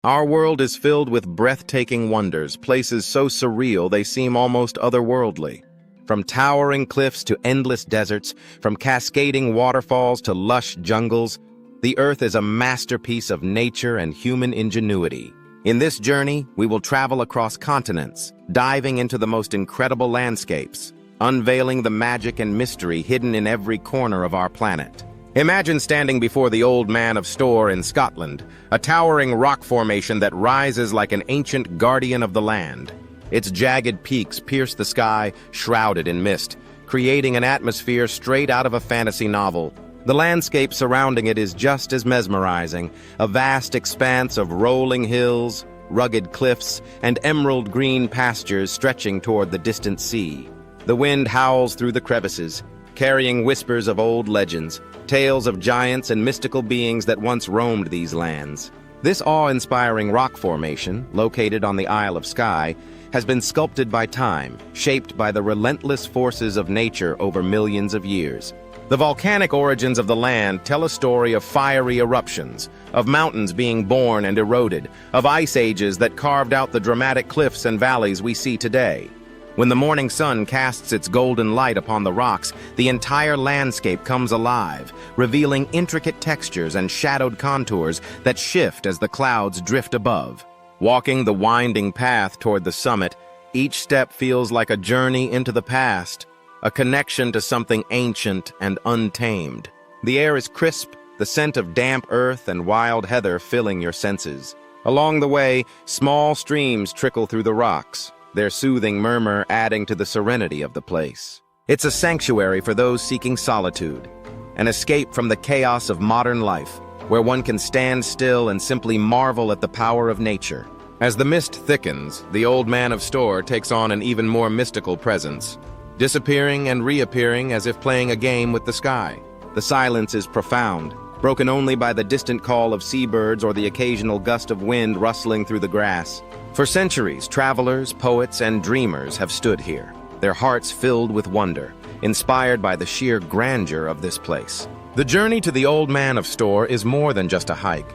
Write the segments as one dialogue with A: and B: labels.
A: Our world is filled with breathtaking wonders, places so surreal they seem almost otherworldly. From towering cliffs to endless deserts, from cascading waterfalls to lush jungles, the Earth is a masterpiece of nature and human ingenuity. In this journey, we will travel across continents, diving into the most incredible landscapes, unveiling the magic and mystery hidden in every corner of our planet. Imagine standing before the Old Man of Storr in Scotland, a towering rock formation that rises like an ancient guardian of the land. Its jagged peaks pierce the sky, shrouded in mist, creating an atmosphere straight out of a fantasy novel. The landscape surrounding it is just as mesmerizing, a vast expanse of rolling hills, rugged cliffs, and emerald green pastures stretching toward the distant sea. The wind howls through the crevices, carrying whispers of old legends, tales of giants and mystical beings that once roamed these lands. This awe-inspiring rock formation, located on the Isle of Skye, has been sculpted by time, shaped by the relentless forces of nature over millions of years. The volcanic origins of the land tell a story of fiery eruptions, of mountains being born and eroded, of ice ages that carved out the dramatic cliffs and valleys we see today. When the morning sun casts its golden light upon the rocks, the entire landscape comes alive, revealing intricate textures and shadowed contours that shift as the clouds drift above. Walking the winding path toward the summit, each step feels like a journey into the past, a connection to something ancient and untamed. The air is crisp, the scent of damp earth and wild heather filling your senses. Along the way, small streams trickle through the rocks, their soothing murmur adding to the serenity of the place. It's a sanctuary for those seeking solitude, an escape from the chaos of modern life, where one can stand still and simply marvel at the power of nature. As the mist thickens, the Old Man of Storr takes on an even more mystical presence, disappearing and reappearing as if playing a game with the sky. The silence is profound, broken only by the distant call of seabirds or the occasional gust of wind rustling through the grass. For centuries, travelers, poets, and dreamers have stood here, their hearts filled with wonder, inspired by the sheer grandeur of this place. The journey to the Old Man of Storr is more than just a hike.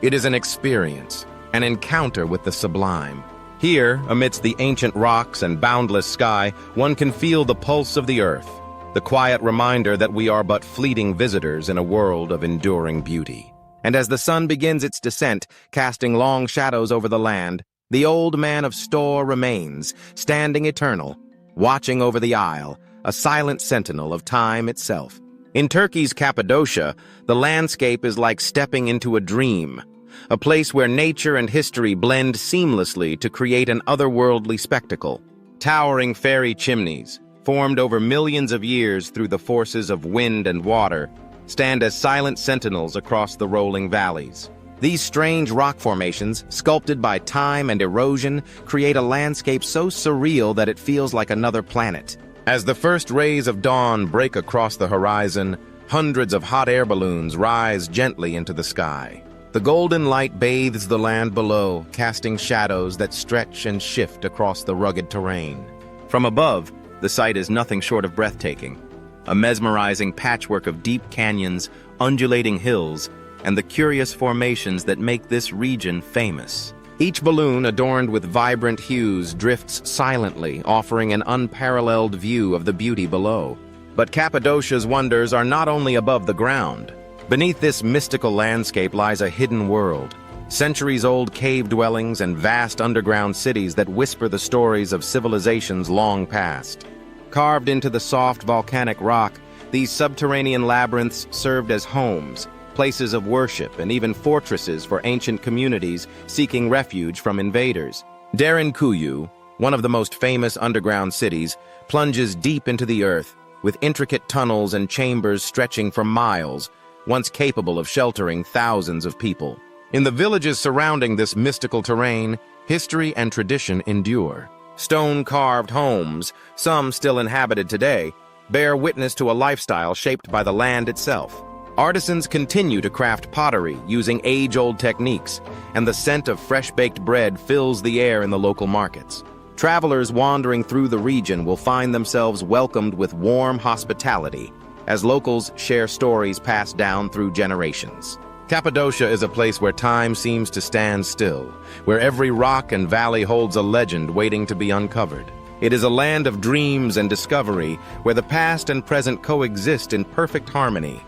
A: It is an experience, an encounter with the sublime. Here, amidst the ancient rocks and boundless sky, one can feel the pulse of the earth, the quiet reminder that we are but fleeting visitors in a world of enduring beauty. And as the sun begins its descent, casting long shadows over the land, the Old Man of Storr remains, standing eternal, watching over the isle, a silent sentinel of time itself. In Turkey's Cappadocia, the landscape is like stepping into a dream, a place where nature and history blend seamlessly to create an otherworldly spectacle. Towering fairy chimneys, formed over millions of years through the forces of wind and water, stand as silent sentinels across the rolling valleys. These strange rock formations, sculpted by time and erosion, create a landscape so surreal that it feels like another planet. As the first rays of dawn break across the horizon, hundreds of hot air balloons rise gently into the sky. The golden light bathes the land below, casting shadows that stretch and shift across the rugged terrain. From above, the sight is nothing short of breathtaking, a mesmerizing patchwork of deep canyons, undulating hills, and the curious formations that make this region famous. Each balloon, adorned with vibrant hues, drifts silently, offering an unparalleled view of the beauty below. But Cappadocia's wonders are not only above the ground. Beneath this mystical landscape lies a hidden world, centuries-old cave dwellings and vast underground cities that whisper the stories of civilizations long past. Carved into the soft volcanic rock, these subterranean labyrinths served as homes, places of worship, and even fortresses for ancient communities seeking refuge from invaders. Derinkuyu, one of the most famous underground cities, plunges deep into the earth, with intricate tunnels and chambers stretching for miles, once capable of sheltering thousands of people. In the villages surrounding this mystical terrain, history and tradition endure. Stone-carved homes, some still inhabited today, bear witness to a lifestyle shaped by the land itself. Artisans continue to craft pottery using age-old techniques, and the scent of fresh-baked bread fills the air in the local markets. Travelers wandering through the region will find themselves welcomed with warm hospitality, as locals share stories passed down through generations. Cappadocia is a place where time seems to stand still, where every rock and valley holds a legend waiting to be uncovered. It is a land of dreams and discovery, where the past and present coexist in perfect harmony,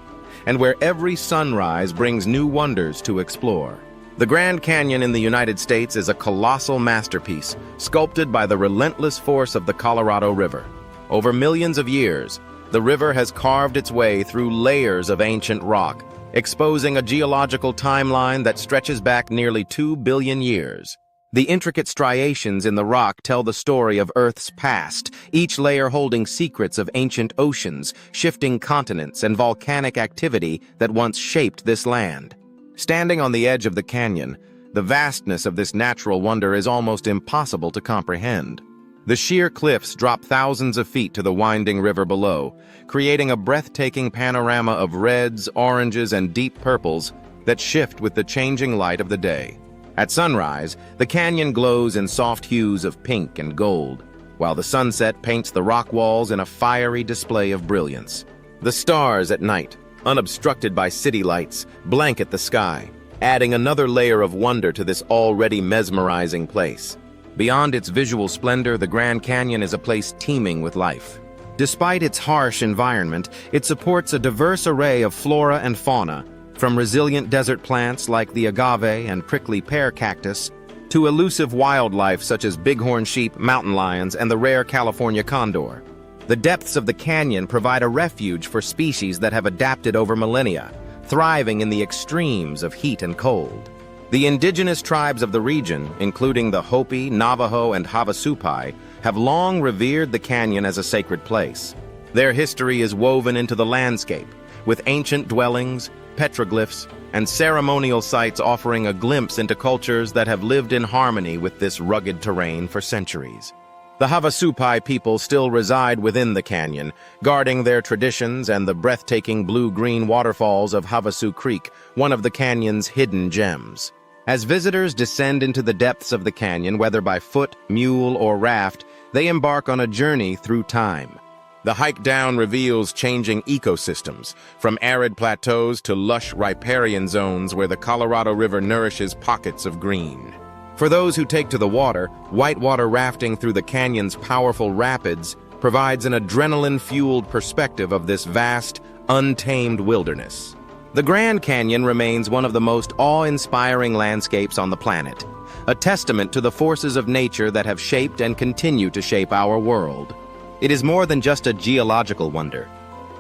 A: and where every sunrise brings new wonders to explore. The Grand Canyon in the United States is a colossal masterpiece, sculpted by the relentless force of the Colorado River. Over millions of years, the river has carved its way through layers of ancient rock, exposing a geological timeline that stretches back nearly 2 billion years. The intricate striations in the rock tell the story of Earth's past, each layer holding secrets of ancient oceans, shifting continents, and volcanic activity that once shaped this land. Standing on the edge of the canyon, the vastness of this natural wonder is almost impossible to comprehend. The sheer cliffs drop thousands of feet to the winding river below, creating a breathtaking panorama of reds, oranges, and deep purples that shift with the changing light of the day. At sunrise, the canyon glows in soft hues of pink and gold, while the sunset paints the rock walls in a fiery display of brilliance. The stars at night, unobstructed by city lights, blanket the sky, adding another layer of wonder to this already mesmerizing place. Beyond its visual splendor, the Grand Canyon is a place teeming with life. Despite its harsh environment, it supports a diverse array of flora and fauna, from resilient desert plants like the agave and prickly pear cactus, to elusive wildlife such as bighorn sheep, mountain lions, and the rare California condor. The depths of the canyon provide a refuge for species that have adapted over millennia, thriving in the extremes of heat and cold. The indigenous tribes of the region, including the Hopi, Navajo, and Havasupai, have long revered the canyon as a sacred place. Their history is woven into the landscape, with ancient dwellings, petroglyphs, and ceremonial sites offering a glimpse into cultures that have lived in harmony with this rugged terrain for centuries. The Havasupai people still reside within the canyon, guarding their traditions and the breathtaking blue-green waterfalls of Havasu Creek, one of the canyon's hidden gems. As visitors descend into the depths of the canyon, whether by foot, mule, or raft, they embark on a journey through time. The hike down reveals changing ecosystems, from arid plateaus to lush riparian zones where the Colorado River nourishes pockets of green. For those who take to the water, whitewater rafting through the canyon's powerful rapids provides an adrenaline-fueled perspective of this vast, untamed wilderness. The Grand Canyon remains one of the most awe-inspiring landscapes on the planet, a testament to the forces of nature that have shaped and continue to shape our world. It is more than just a geological wonder.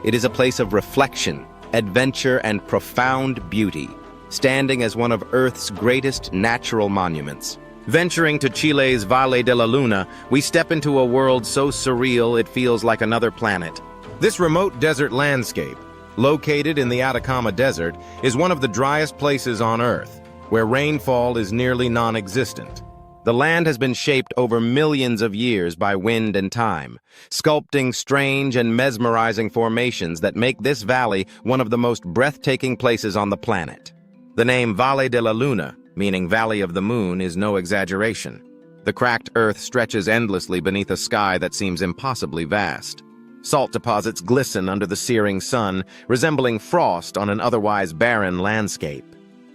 A: It is a place of reflection, adventure, and profound beauty, standing as one of Earth's greatest natural monuments. Venturing to Chile's Valle de la Luna, we step into a world so surreal it feels like another planet. This remote desert landscape, located in the Atacama Desert, is one of the driest places on Earth, where rainfall is nearly non-existent. The land has been shaped over millions of years by wind and time, sculpting strange and mesmerizing formations that make this valley one of the most breathtaking places on the planet. The name Valle de la Luna, meaning Valley of the Moon, is no exaggeration. The cracked earth stretches endlessly beneath a sky that seems impossibly vast. Salt deposits glisten under the searing sun, resembling frost on an otherwise barren landscape.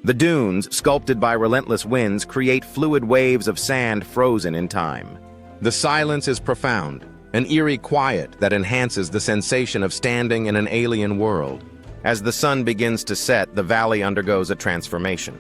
A: The dunes, sculpted by relentless winds, create fluid waves of sand frozen in time. The silence is profound, an eerie quiet that enhances the sensation of standing in an alien world. As the sun begins to set, the valley undergoes a transformation.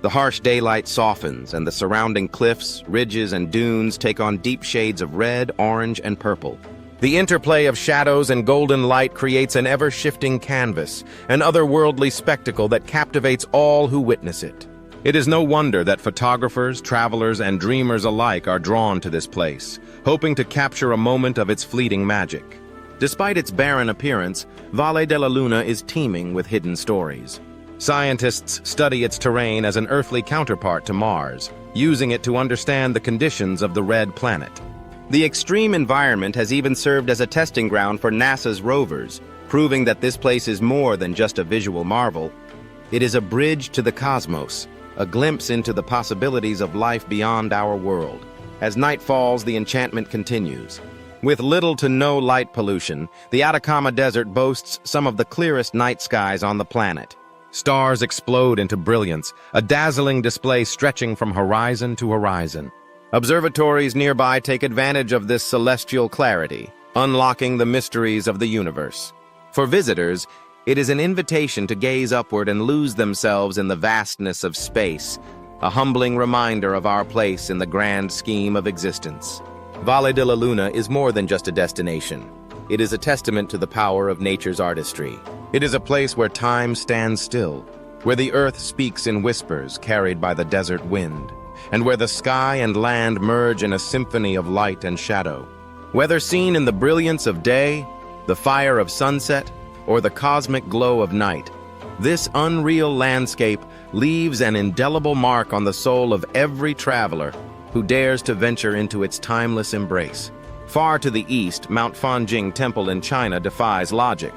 A: The harsh daylight softens, and the surrounding cliffs, ridges, and dunes take on deep shades of red, orange, and purple. The interplay of shadows and golden light creates an ever-shifting canvas, an otherworldly spectacle that captivates all who witness it. It is no wonder that photographers, travelers, and dreamers alike are drawn to this place, hoping to capture a moment of its fleeting magic. Despite its barren appearance, Valle de la Luna is teeming with hidden stories. Scientists study its terrain as an earthly counterpart to Mars, using it to understand the conditions of the red planet. The extreme environment has even served as a testing ground for NASA's rovers, proving that this place is more than just a visual marvel. It is a bridge to the cosmos, a glimpse into the possibilities of life beyond our world. As night falls, the enchantment continues. With little to no light pollution, the Atacama Desert boasts some of the clearest night skies on the planet. Stars explode into brilliance, a dazzling display stretching from horizon to horizon. Observatories nearby take advantage of this celestial clarity, unlocking the mysteries of the universe. For visitors, it is an invitation to gaze upward and lose themselves in the vastness of space, a humbling reminder of our place in the grand scheme of existence. Valle de la Luna is more than just a destination. It is a testament to the power of nature's artistry. It is a place where time stands still, where the earth speaks in whispers carried by the desert wind, and where the sky and land merge in a symphony of light and shadow. Whether seen in the brilliance of day, the fire of sunset, or the cosmic glow of night, this unreal landscape leaves an indelible mark on the soul of every traveler who dares to venture into its timeless embrace. Far to the east, Mount Fanjing Temple in China defies logic.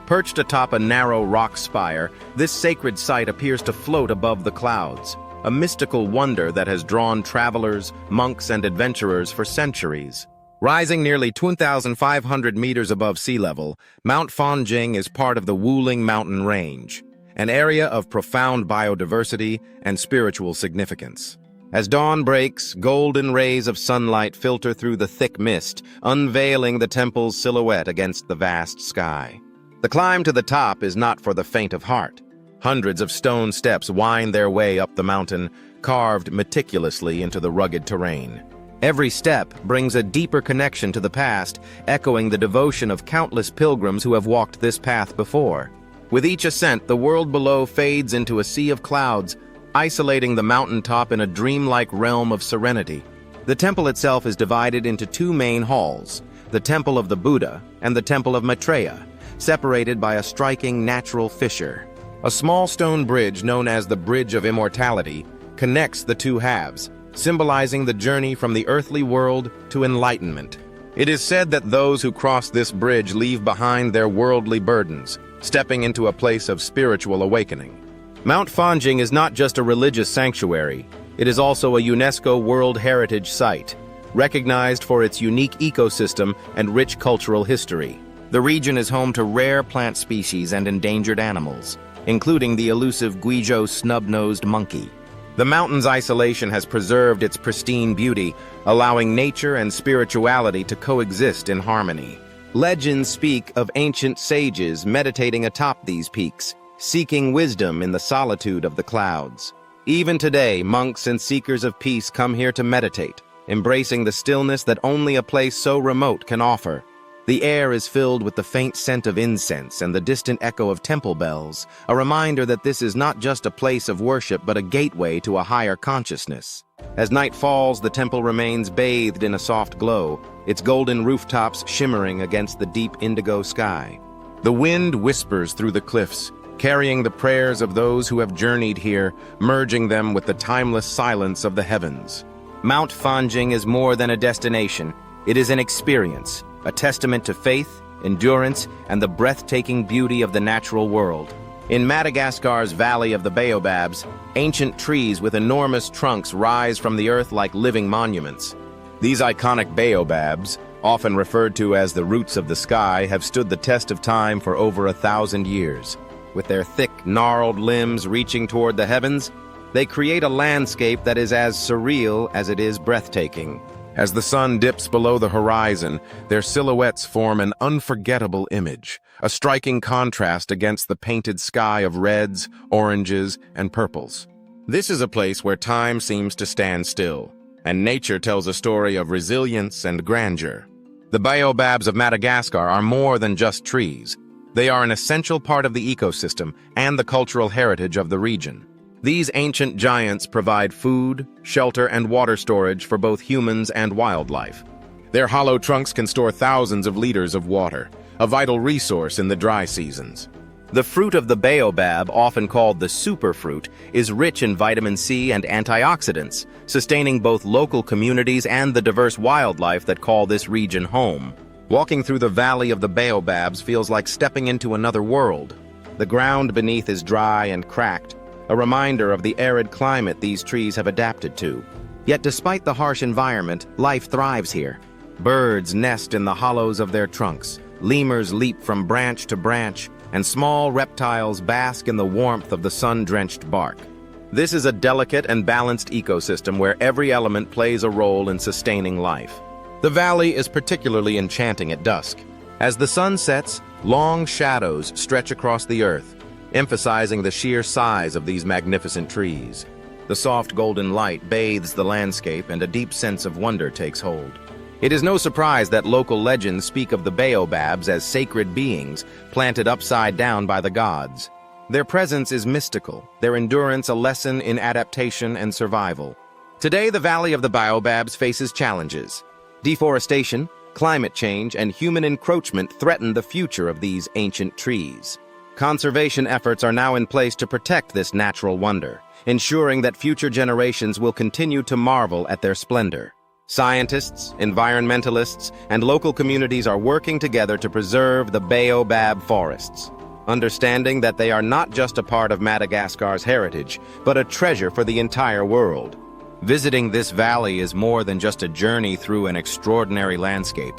A: Perched atop a narrow rock spire, this sacred site appears to float above the clouds, a mystical wonder that has drawn travelers, monks, and adventurers for centuries. Rising nearly 2,500 meters above sea level, Mount Fanjing is part of the Wuling Mountain Range, an area of profound biodiversity and spiritual significance. As dawn breaks, golden rays of sunlight filter through the thick mist, unveiling the temple's silhouette against the vast sky. The climb to the top is not for the faint of heart. Hundreds of stone steps wind their way up the mountain, carved meticulously into the rugged terrain. Every step brings a deeper connection to the past, echoing the devotion of countless pilgrims who have walked this path before. With each ascent, the world below fades into a sea of clouds, isolating the mountaintop in a dreamlike realm of serenity. The temple itself is divided into two main halls, the Temple of the Buddha and the Temple of Maitreya, separated by a striking natural fissure. A small stone bridge known as the Bridge of Immortality connects the two halves, symbolizing the journey from the earthly world to enlightenment. It is said that those who cross this bridge leave behind their worldly burdens, stepping into a place of spiritual awakening. Mount Fanjing is not just a religious sanctuary, it is also a UNESCO World Heritage Site, recognized for its unique ecosystem and rich cultural history. The region is home to rare plant species and endangered animals, including the elusive Guizhou snub-nosed monkey. The mountain's isolation has preserved its pristine beauty, allowing nature and spirituality to coexist in harmony. Legends speak of ancient sages meditating atop these peaks, seeking wisdom in the solitude of the clouds. Even today, monks and seekers of peace come here to meditate, embracing the stillness that only a place so remote can offer. The air is filled with the faint scent of incense and the distant echo of temple bells, a reminder that this is not just a place of worship but a gateway to a higher consciousness. As night falls, the temple remains bathed in a soft glow, its golden rooftops shimmering against the deep indigo sky. The wind whispers through the cliffs, carrying the prayers of those who have journeyed here, merging them with the timeless silence of the heavens. Mount Fanjing is more than a destination. It is an experience, a testament to faith, endurance, and the breathtaking beauty of the natural world. In Madagascar's Valley of the Baobabs, ancient trees with enormous trunks rise from the earth like living monuments. These iconic baobabs, often referred to as the roots of the sky, have stood the test of time for over 1,000 years. With their thick, gnarled limbs reaching toward the heavens, they create a landscape that is as surreal as it is breathtaking. As the sun dips below the horizon, their silhouettes form an unforgettable image, a striking contrast against the painted sky of reds, oranges, and purples. This is a place where time seems to stand still, and nature tells a story of resilience and grandeur. The baobabs of Madagascar are more than just trees. They are an essential part of the ecosystem and the cultural heritage of the region. These ancient giants provide food, shelter, and water storage for both humans and wildlife. Their hollow trunks can store thousands of liters of water, a vital resource in the dry seasons. The fruit of the baobab, often called the superfruit, is rich in vitamin C and antioxidants, sustaining both local communities and the diverse wildlife that call this region home. Walking through the Valley of the Baobabs feels like stepping into another world. The ground beneath is dry and cracked, a reminder of the arid climate these trees have adapted to. Yet despite the harsh environment, life thrives here. Birds nest in the hollows of their trunks. Lemurs leap from branch to branch, and small reptiles bask in the warmth of the sun-drenched bark. This is a delicate and balanced ecosystem where every element plays a role in sustaining life. The valley is particularly enchanting at dusk. As the sun sets, long shadows stretch across the earth, emphasizing the sheer size of these magnificent trees. The soft golden light bathes the landscape and a deep sense of wonder takes hold. It is no surprise that local legends speak of the baobabs as sacred beings planted upside down by the gods. Their presence is mystical, their endurance a lesson in adaptation and survival. Today, the Valley of the Baobabs faces challenges. Deforestation, climate change, and human encroachment threaten the future of these ancient trees. Conservation efforts are now in place to protect this natural wonder, ensuring that future generations will continue to marvel at their splendor. Scientists, environmentalists, and local communities are working together to preserve the baobab forests, understanding that they are not just a part of Madagascar's heritage, but a treasure for the entire world. Visiting this valley is more than just a journey through an extraordinary landscape.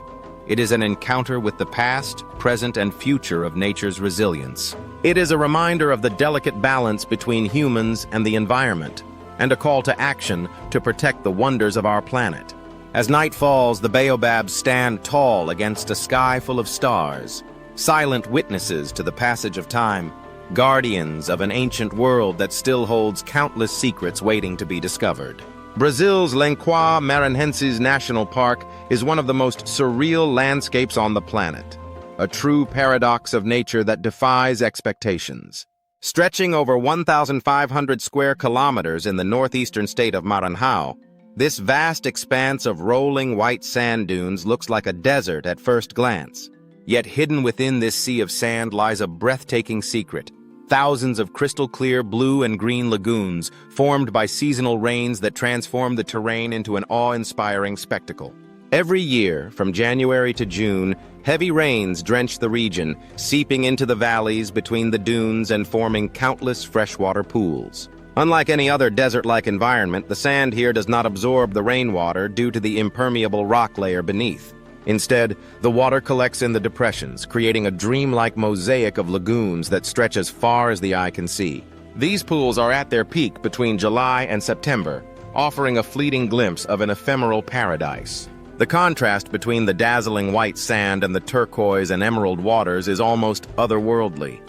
A: It is an encounter with the past, present, and future of nature's resilience. It is a reminder of the delicate balance between humans and the environment, and a call to action to protect the wonders of our planet. As night falls, the baobabs stand tall against a sky full of stars, silent witnesses to the passage of time, guardians of an ancient world that still holds countless secrets waiting to be discovered. Brazil's Lençóis Maranhenses National Park is one of the most surreal landscapes on the planet, a true paradox of nature that defies expectations. Stretching over 1,500 square kilometers in the northeastern state of Maranhão, this vast expanse of rolling white sand dunes looks like a desert at first glance. Yet hidden within this sea of sand lies a breathtaking secret. Thousands of crystal-clear blue and green lagoons formed by seasonal rains that transform the terrain into an awe-inspiring spectacle. Every year, from January to June, heavy rains drench the region, seeping into the valleys between the dunes and forming countless freshwater pools. Unlike any other desert-like environment, the sand here does not absorb the rainwater due to the impermeable rock layer beneath. Instead, the water collects in the depressions, creating a dreamlike mosaic of lagoons that stretch as far as the eye can see. These pools are at their peak between July and September, offering a fleeting glimpse of an ephemeral paradise. The contrast between the dazzling white sand and the turquoise and emerald waters is almost otherworldly,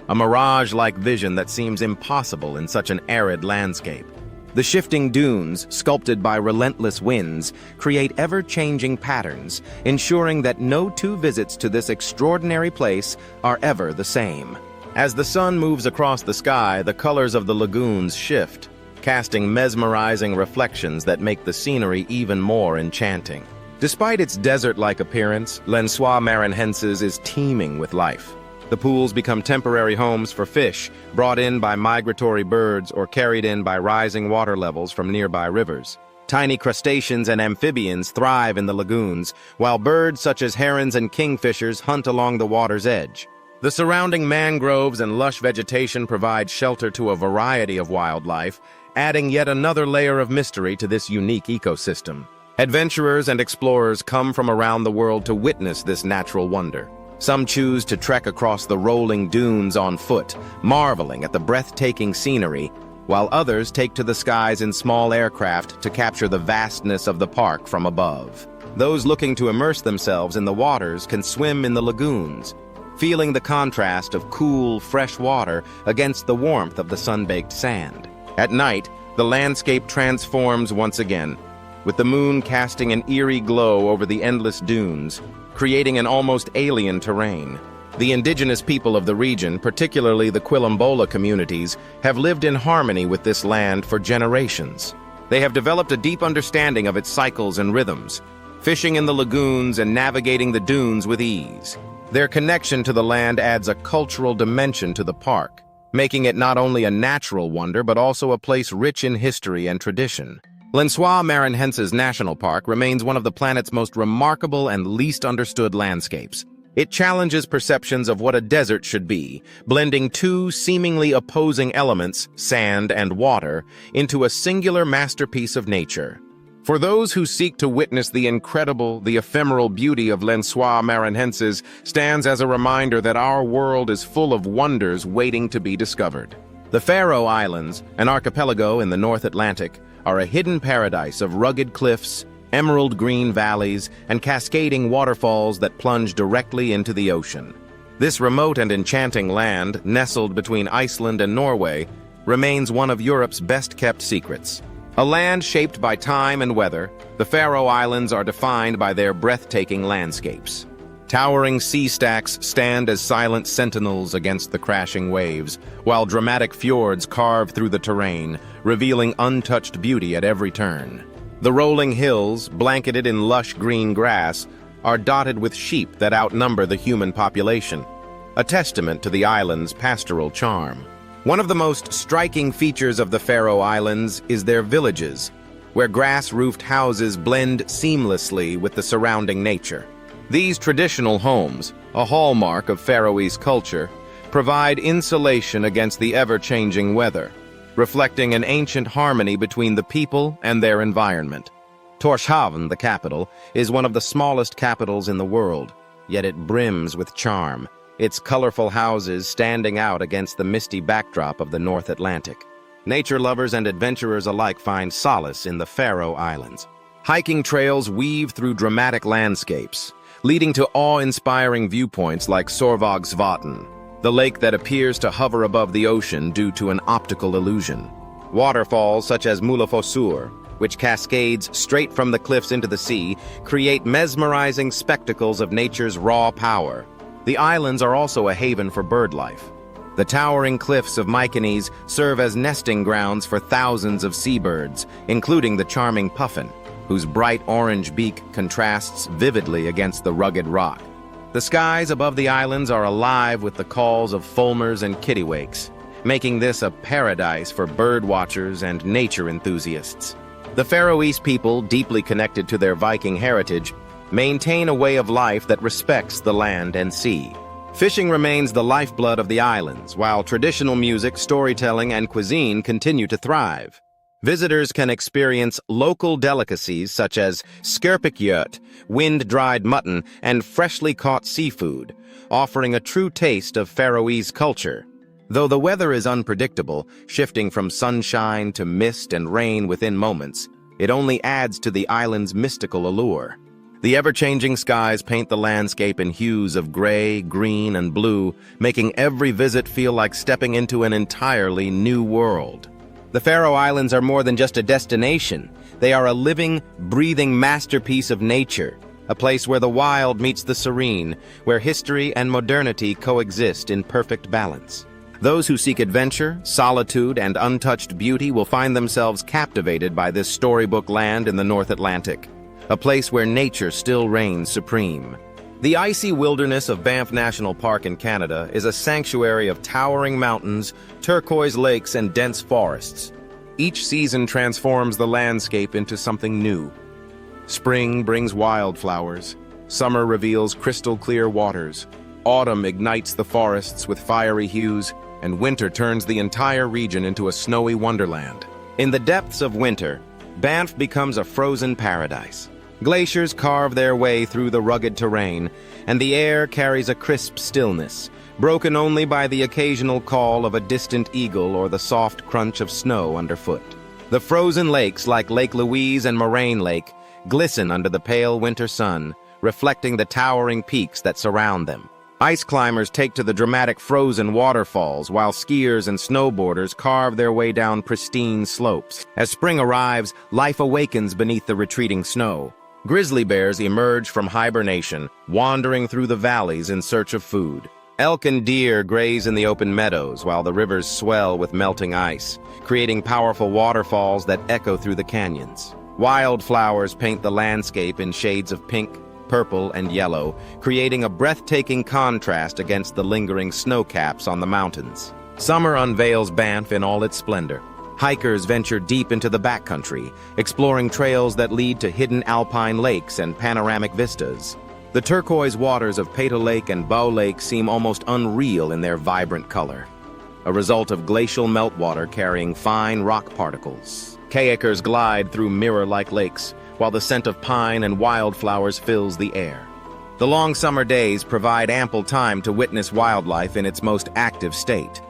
A: a mirage-like vision that seems impossible in such an arid landscape. The shifting dunes, sculpted by relentless winds, create ever-changing patterns, ensuring that no two visits to this extraordinary place are ever the same. As the sun moves across the sky, the colors of the lagoons shift, casting mesmerizing reflections that make the scenery even more enchanting. Despite its desert-like appearance, Lençóis Maranhenses is teeming with life. The pools become temporary homes for fish, brought in by migratory birds or carried in by rising water levels from nearby rivers. Tiny crustaceans and amphibians thrive in the lagoons, while birds such as herons and kingfishers hunt along the water's edge. The surrounding mangroves and lush vegetation provide shelter to a variety of wildlife, adding yet another layer of mystery to this unique ecosystem. Adventurers and explorers come from around the world to witness this natural wonder. Some choose to trek across the rolling dunes on foot, marveling at the breathtaking scenery, while others take to the skies in small aircraft to capture the vastness of the park from above. Those looking to immerse themselves in the waters can swim in the lagoons, feeling the contrast of cool, fresh water against the warmth of the sun-baked sand. At night, the landscape transforms once again, with the moon casting an eerie glow over the endless dunes, creating an almost alien terrain. The indigenous people of the region, particularly the Quilombola communities, have lived in harmony with this land for generations. They have developed a deep understanding of its cycles and rhythms, fishing in the lagoons and navigating the dunes with ease. Their connection to the land adds a cultural dimension to the park, making it not only a natural wonder but also a place rich in history and tradition. Lençóis Maranhenses National Park remains one of the planet's most remarkable and least understood landscapes. It challenges perceptions of what a desert should be, blending two seemingly opposing elements, sand and water, into a singular masterpiece of nature. For those who seek to witness the incredible, the ephemeral beauty of Lensois Maranhenses stands as a reminder that our world is full of wonders waiting to be discovered. The Faroe Islands, an archipelago in the North Atlantic, are a hidden paradise of rugged cliffs, emerald green valleys, and cascading waterfalls that plunge directly into the ocean. This remote and enchanting land, nestled between Iceland and Norway, remains one of Europe's best-kept secrets. A land shaped by time and weather, the Faroe Islands are defined by their breathtaking landscapes. Towering sea stacks stand as silent sentinels against the crashing waves, while dramatic fjords carve through the terrain, revealing untouched beauty at every turn. The rolling hills, blanketed in lush green grass, are dotted with sheep that outnumber the human population, a testament to the island's pastoral charm. One of the most striking features of the Faroe Islands is their villages, where grass-roofed houses blend seamlessly with the surrounding nature. These traditional homes, a hallmark of Faroese culture, provide insulation against the ever-changing weather, reflecting an ancient harmony between the people and their environment. Tórshavn, the capital, is one of the smallest capitals in the world, yet it brims with charm, its colorful houses standing out against the misty backdrop of the North Atlantic. Nature lovers and adventurers alike find solace in the Faroe Islands. Hiking trails weave through dramatic landscapes, leading to awe-inspiring viewpoints like Sorvagsvatn, the lake that appears to hover above the ocean due to an optical illusion. Waterfalls such as Mulafossur, which cascades straight from the cliffs into the sea, create mesmerizing spectacles of nature's raw power. The islands are also a haven for bird life. The towering cliffs of Mykonos serve as nesting grounds for thousands of seabirds, including the charming puffin, whose bright orange beak contrasts vividly against the rugged rock. The skies above the islands are alive with the calls of fulmars and kittiwakes, making this a paradise for bird watchers and nature enthusiasts. The Faroese people, deeply connected to their Viking heritage, maintain a way of life that respects the land and sea. Fishing remains the lifeblood of the islands, while traditional music, storytelling, and cuisine continue to thrive. Visitors can experience local delicacies such as skerpikjöt, wind-dried mutton, and freshly caught seafood, offering a true taste of Faroese culture. Though the weather is unpredictable, shifting from sunshine to mist and rain within moments, it only adds to the island's mystical allure. The ever-changing skies paint the landscape in hues of gray, green, and blue, making every visit feel like stepping into an entirely new world. The Faroe Islands are more than just a destination. They are a living, breathing masterpiece of nature, a place where the wild meets the serene, where history and modernity coexist in perfect balance. Those who seek adventure, solitude, and untouched beauty will find themselves captivated by this storybook land in the North Atlantic, a place where nature still reigns supreme. The icy wilderness of Banff National Park in Canada is a sanctuary of towering mountains, turquoise lakes, and dense forests. Each season transforms the landscape into something new. Spring brings wildflowers, summer reveals crystal-clear waters, autumn ignites the forests with fiery hues, and winter turns the entire region into a snowy wonderland. In the depths of winter, Banff becomes a frozen paradise. Glaciers carve their way through the rugged terrain, and the air carries a crisp stillness, broken only by the occasional call of a distant eagle or the soft crunch of snow underfoot. The frozen lakes, like Lake Louise and Moraine Lake, glisten under the pale winter sun, reflecting the towering peaks that surround them. Ice climbers take to the dramatic frozen waterfalls, while skiers and snowboarders carve their way down pristine slopes. As spring arrives, life awakens beneath the retreating snow. Grizzly bears emerge from hibernation, wandering through the valleys in search of food. Elk and deer graze in the open meadows, while the rivers swell with melting ice, creating powerful waterfalls that echo through the canyons. Wildflowers paint the landscape in shades of pink, purple, and yellow, creating a breathtaking contrast against the lingering snow caps on the mountains. Summer unveils Banff in all its splendor. Hikers venture deep into the backcountry, exploring trails that lead to hidden alpine lakes and panoramic vistas. The turquoise waters of Peta Lake and Bow Lake seem almost unreal in their vibrant color, a result of glacial meltwater carrying fine rock particles. Kayakers glide through mirror-like lakes, while the scent of pine and wildflowers fills the air. The long summer days provide ample time to witness wildlife in its most active state.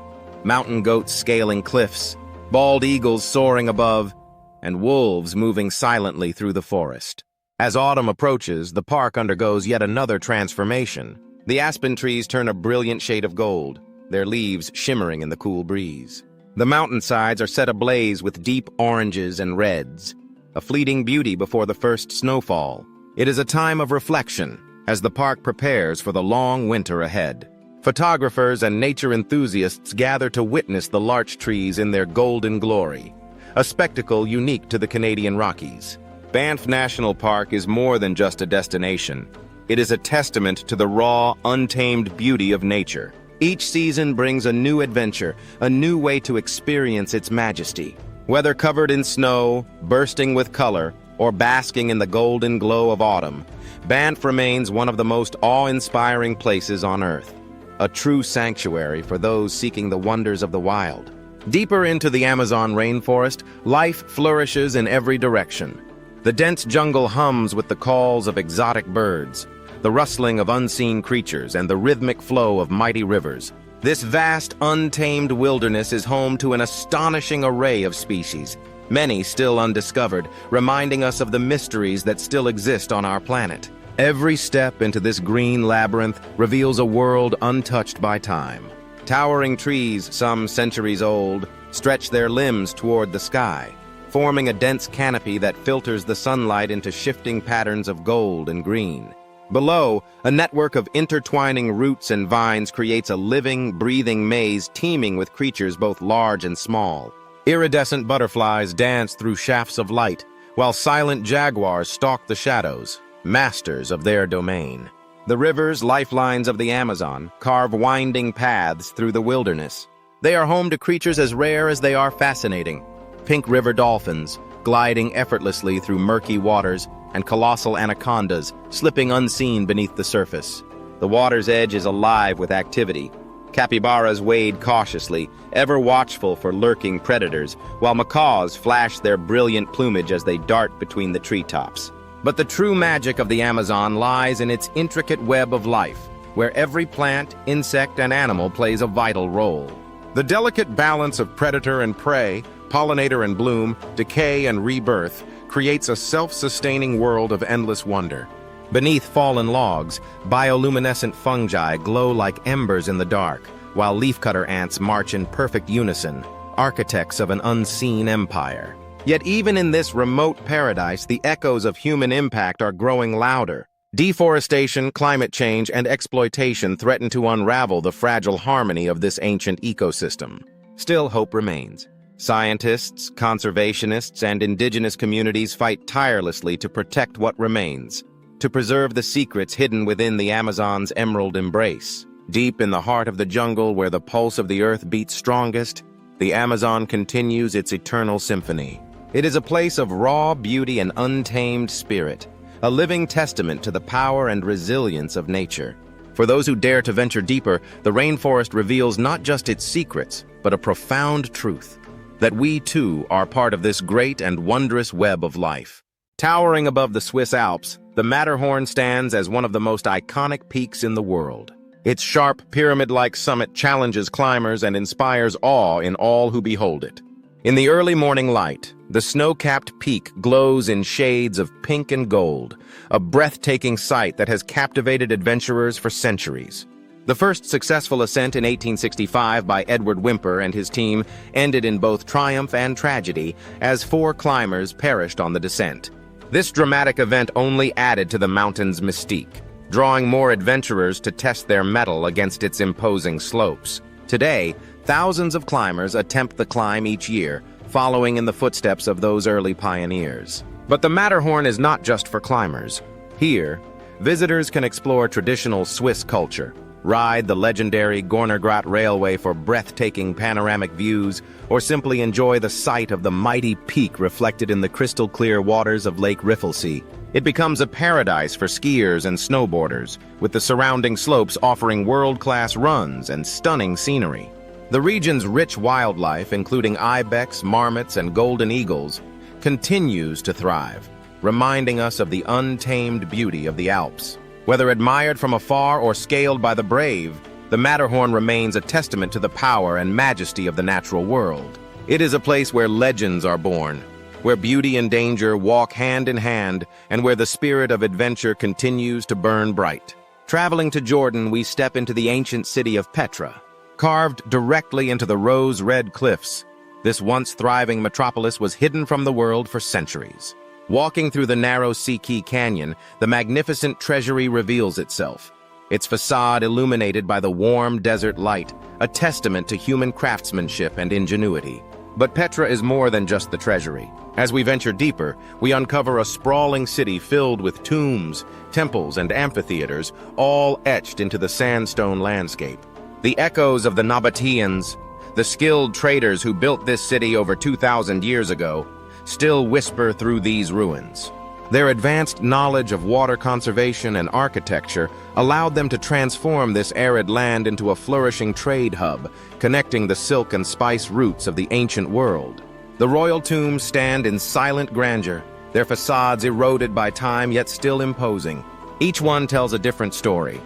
A: Mountain goats scaling cliffs, bald eagles soaring above, and wolves moving silently through the forest. As autumn approaches, the park undergoes yet another transformation. The aspen trees turn a brilliant shade of gold, their leaves shimmering in the cool breeze. The mountainsides are set ablaze with deep oranges and reds, a fleeting beauty before the first snowfall. It is a time of reflection as the park prepares for the long winter ahead. Photographers and nature enthusiasts gather to witness the larch trees in their golden glory, a spectacle unique to the Canadian Rockies. Banff National Park is more than just a destination. It is a testament to the raw, untamed beauty of nature. Each season brings a new adventure, a new way to experience its majesty. Whether covered in snow, bursting with color, or basking in the golden glow of autumn, Banff remains one of the most awe-inspiring places on Earth, a true sanctuary for those seeking the wonders of the wild. Deeper into the Amazon rainforest, life flourishes in every direction. The dense jungle hums with the calls of exotic birds, the rustling of unseen creatures, and the rhythmic flow of mighty rivers. This vast, untamed wilderness is home to an astonishing array of species, many still undiscovered, reminding us of the mysteries that still exist on our planet. Every step into this green labyrinth reveals a world untouched by time. Towering trees, some centuries old, stretch their limbs toward the sky, forming a dense canopy that filters the sunlight into shifting patterns of gold and green. Below, a network of intertwining roots and vines creates a living, breathing maze teeming with creatures both large and small. Iridescent butterflies dance through shafts of light, while silent jaguars stalk the shadows, masters of their domain. The rivers, lifelines of the Amazon, carve winding paths through the wilderness. They are home to creatures as rare as they are fascinating. Pink river dolphins, gliding effortlessly through murky waters, and colossal anacondas, slipping unseen beneath the surface. The water's edge is alive with activity. Capybaras wade cautiously, ever watchful for lurking predators, while macaws flash their brilliant plumage as they dart between the treetops. But the true magic of the Amazon lies in its intricate web of life, where every plant, insect, and animal plays a vital role. The delicate balance of predator and prey, pollinator and bloom, decay and rebirth, creates a self-sustaining world of endless wonder. Beneath fallen logs, bioluminescent fungi glow like embers in the dark, while leafcutter ants march in perfect unison, architects of an unseen empire. Yet even in this remote paradise, the echoes of human impact are growing louder. Deforestation, climate change, and exploitation threaten to unravel the fragile harmony of this ancient ecosystem. Still, hope remains. Scientists, conservationists, and indigenous communities fight tirelessly to protect what remains, to preserve the secrets hidden within the Amazon's emerald embrace. Deep in the heart of the jungle where the pulse of the earth beats strongest, the Amazon continues its eternal symphony. It is a place of raw beauty and untamed spirit, a living testament to the power and resilience of nature. For those who dare to venture deeper, the rainforest reveals not just its secrets, but a profound truth: that we, too, are part of this great and wondrous web of life. Towering above the Swiss Alps, the Matterhorn stands as one of the most iconic peaks in the world. Its sharp, pyramid-like summit challenges climbers and inspires awe in all who behold it. In the early morning light, the snow-capped peak glows in shades of pink and gold, a breathtaking sight that has captivated adventurers for centuries. The first successful ascent in 1865 by Edward Whymper and his team ended in both triumph and tragedy, as 4 climbers perished on the descent. This dramatic event only added to the mountain's mystique, drawing more adventurers to test their mettle against its imposing slopes. Today, thousands of climbers attempt the climb each year, following in the footsteps of those early pioneers. But the Matterhorn is not just for climbers. Here, visitors can explore traditional Swiss culture, ride the legendary Gornergrat Railway for breathtaking panoramic views, or simply enjoy the sight of the mighty peak reflected in the crystal-clear waters of Lake Riffelsee. It becomes a paradise for skiers and snowboarders, with the surrounding slopes offering world-class runs and stunning scenery. The region's rich wildlife, including ibex, marmots, and golden eagles, continues to thrive, reminding us of the untamed beauty of the Alps. Whether admired from afar or scaled by the brave, the Matterhorn remains a testament to the power and majesty of the natural world. It is a place where legends are born, where beauty and danger walk hand in hand, and where the spirit of adventure continues to burn bright. Traveling to Jordan, we step into the ancient city of Petra, carved directly into the rose-red cliffs. This once thriving metropolis was hidden from the world for centuries. Walking through the narrow Sea Canyon, the magnificent treasury reveals itself, its facade illuminated by the warm desert light, a testament to human craftsmanship and ingenuity. But Petra is more than just the treasury. As we venture deeper, we uncover a sprawling city filled with tombs, temples, and amphitheaters, all etched into the sandstone landscape. The echoes of the Nabateans, the skilled traders who built this city over 2,000 years ago, still whisper through these ruins. Their advanced knowledge of water conservation and architecture allowed them to transform this arid land into a flourishing trade hub, connecting the silk and spice routes of the ancient world. The royal tombs stand in silent grandeur, their facades eroded by time yet still imposing. Each one tells a different story,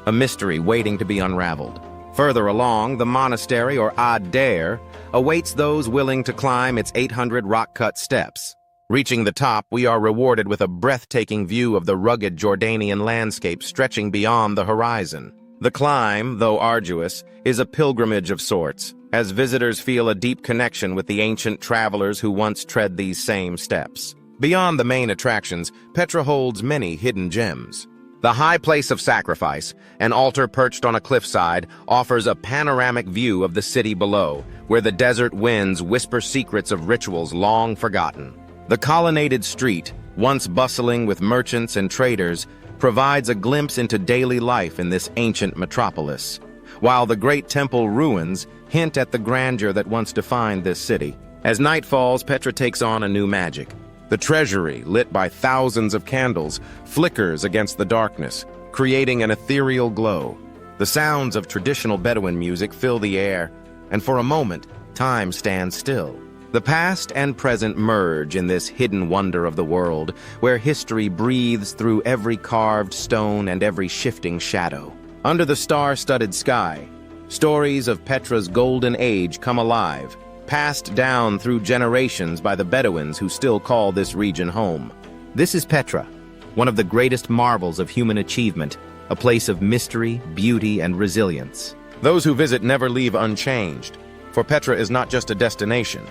A: a mystery waiting to be unraveled. Further along, the monastery, or Ad-Dair, awaits those willing to climb its 800 rock-cut steps. Reaching the top, we are rewarded with a breathtaking view of the rugged Jordanian landscape stretching beyond the horizon. The climb, though arduous, is a pilgrimage of sorts, as visitors feel a deep connection with the ancient travelers who once tread these same steps. Beyond the main attractions, Petra holds many hidden gems. The high place of sacrifice, an altar perched on a cliffside, offers a panoramic view of the city below, where the desert winds whisper secrets of rituals long forgotten. The colonnaded street, once bustling with merchants and traders, provides a glimpse into daily life in this ancient metropolis, while the great temple ruins hint at the grandeur that once defined this city. As night falls, Petra takes on a new magic. The treasury, lit by thousands of candles, flickers against the darkness, creating an ethereal glow. The sounds of traditional Bedouin music fill the air, and for a moment, time stands still. The past and present merge in this hidden wonder of the world, where history breathes through every carved stone and every shifting shadow. Under the star-studded sky, stories of Petra's golden age come alive, passed down through generations by the Bedouins who still call this region home. This is Petra, one of the greatest marvels of human achievement, a place of mystery, beauty, and resilience. Those who visit never leave unchanged, for Petra is not just a destination.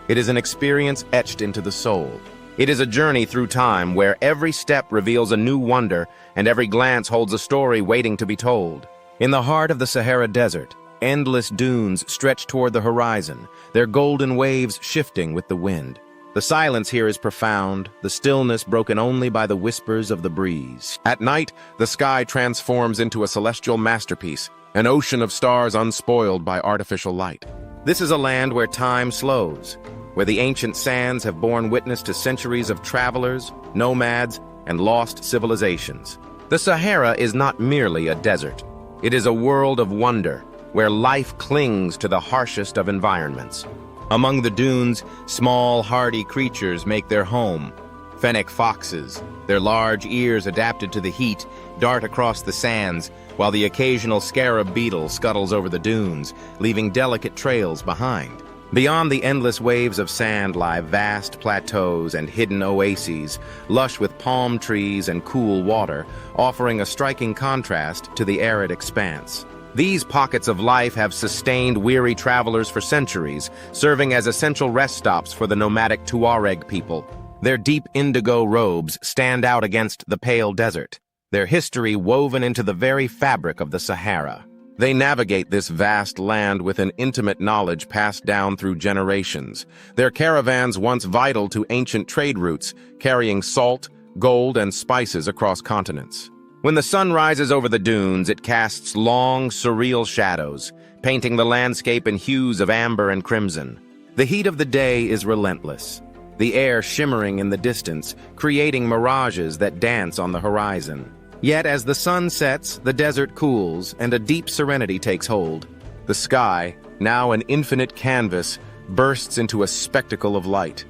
A: It is an experience etched into the soul. It is a journey through time where every step reveals a new wonder and every glance holds a story waiting to be told. In the heart of the Sahara Desert, endless dunes stretch toward the horizon, their golden waves shifting with the wind. The silence here is profound, the stillness broken only by the whispers of the breeze. At night, the sky transforms into a celestial masterpiece, an ocean of stars unspoiled by artificial light. This is a land where time slows, where the ancient sands have borne witness to centuries of travelers, nomads, and lost civilizations. The Sahara is not merely a desert. It is a world of wonder, where life clings to the harshest of environments. Among the dunes, small, hardy creatures make their home. Fennec foxes, their large ears adapted to the heat, dart across the sands, while the occasional scarab beetle scuttles over the dunes, leaving delicate trails behind. Beyond the endless waves of sand lie vast plateaus and hidden oases, lush with palm trees and cool water, offering a striking contrast to the arid expanse. These pockets of life have sustained weary travelers for centuries, serving as essential rest stops for the nomadic Tuareg people. Their deep indigo robes stand out against the pale desert, their history woven into the very fabric of the Sahara. They navigate this vast land with an intimate knowledge passed down through generations, their caravans once vital to ancient trade routes, carrying salt, gold, and spices across continents. When the sun rises over the dunes, it casts long, surreal shadows, painting the landscape in hues of amber and crimson. The heat of the day is relentless, the air shimmering in the distance, creating mirages that dance on the horizon. Yet as the sun sets, the desert cools, and a deep serenity takes hold. The sky, now an infinite canvas, bursts into a spectacle of light.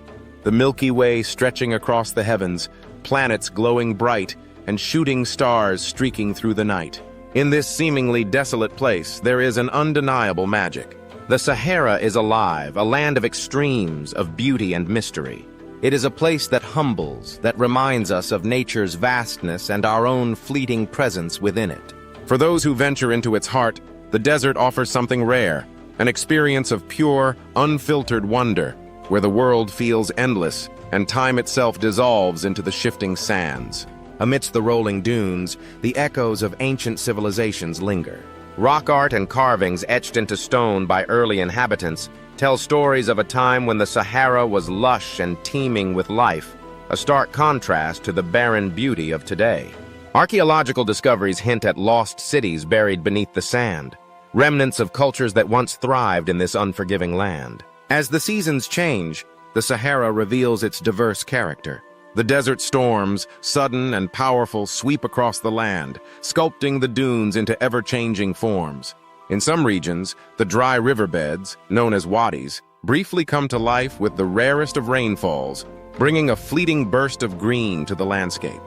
A: the Milky Way stretching across the heavens, planets glowing bright, and shooting stars streaking through the night. In this seemingly desolate place, there is an undeniable magic. The Sahara is alive, a land of extremes, of beauty and mystery. It is a place that humbles, that reminds us of nature's vastness and our own fleeting presence within it. For those who venture into its heart, the desert offers something rare, an experience of pure, unfiltered wonder, where the world feels endless and time itself dissolves into the shifting sands. Amidst the rolling dunes, the echoes of ancient civilizations linger. Rock art and carvings etched into stone by early inhabitants tell stories of a time when the Sahara was lush and teeming with life, a stark contrast to the barren beauty of today. Archaeological discoveries hint at lost cities buried beneath the sand, remnants of cultures that once thrived in this unforgiving land. As the seasons change, the Sahara reveals its diverse character. The desert storms, sudden and powerful, sweep across the land, sculpting the dunes into ever-changing forms. In some regions, the dry riverbeds, known as wadis, briefly come to life with the rarest of rainfalls, bringing a fleeting burst of green to the landscape.